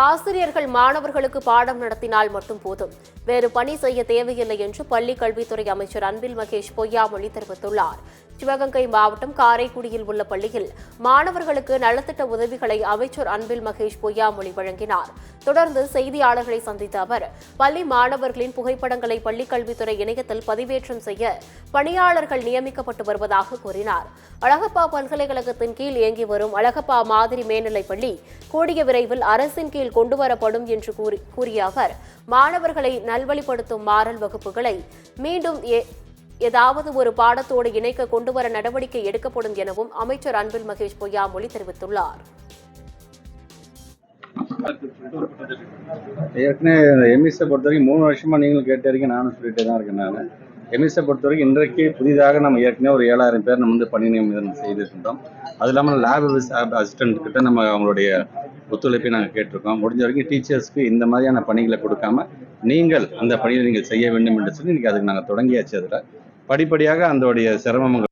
ஆசிரியர்கள் மாணவர்களுக்கு பாடம் நடத்தினால் மட்டும் போதும், வேறு பணி செய்ய தேவையில்லை என்று பள்ளிக் கல்வித்துறை அமைச்சர் அன்பில் மகேஷ் பொய்யாமொழி தெரிவித்துள்ளார். சிவகங்கை மாவட்டம் காரைக்குடியில் உள்ள பள்ளியில் மாணவர்களுக்கு நலத்திட்ட உதவிகளை அமைச்சர் அன்பில் மகேஷ் பொய்யாமொழி வழங்கினார். தொடர்ந்து செய்தியாளர்களை சந்தித்த அவர், பள்ளி மாணவர்களின் புகைப்படங்களை பள்ளிக் கல்வித்துறை இணையத்தில் பதிவேற்றம் செய்ய பணியாளர்கள் நியமிக்கப்பட்டு வருவதாக கூறினார். அழகப்பா பல்கலைக்கழகத்தின் கீழ் இயங்கி வரும் அழகப்பா மாதிரி மேல்நிலைப் பள்ளி கூடிய விரைவில் அரசின் கீழ் கொண்டுவரப்படும் என்று கூறிய அவர், மாணவர்களை நல்வழிப்படுத்தும் மாறல் வகுப்புகளை மீண்டும் ஏதாவது ஒரு பாடத்தோடு இணைக்க கொண்டுவர நடவடிக்கை எடுக்கப்படும் எனவும் அமைச்சர் அன்பில் மகேஷ் பொய்யாமொழி தெரிவித்துள்ளார். ஏற்கனவே எம்இஸை பொறுத்த வரைக்கும் 3 வருஷமா நீங்களும் கேட்ட வரைக்கும் நானும் சொல்லிட்டே தான் இருக்கேன். நான் எம்இஸை பொறுத்த வரைக்கும் இன்றைக்கு புதிதாக நம்ம ஏற்கனவே ஒரு 7000 பேர் நம்ம வந்து பணி நியமனம் செய்திருக்கின்றோம். அது இல்லாமல் லேப் அசிஸ்டன்ட் கிட்ட நம்ம அவங்களுடைய ஒத்துழைப்பை நாங்கள் கேட்டிருக்கோம். முடிஞ்ச வரைக்கும் டீச்சர்ஸ்க்கு இந்த மாதிரியான பணிகளை கொடுக்காம நீங்கள் அந்த பணியை நீங்கள் செய்ய வேண்டும் என்று சொல்லி இன்னைக்கு அதுக்கு நாங்கள் தொடங்கியாச்சு. அதில் படிப்படியாக அதோடைய சிரமங்கள்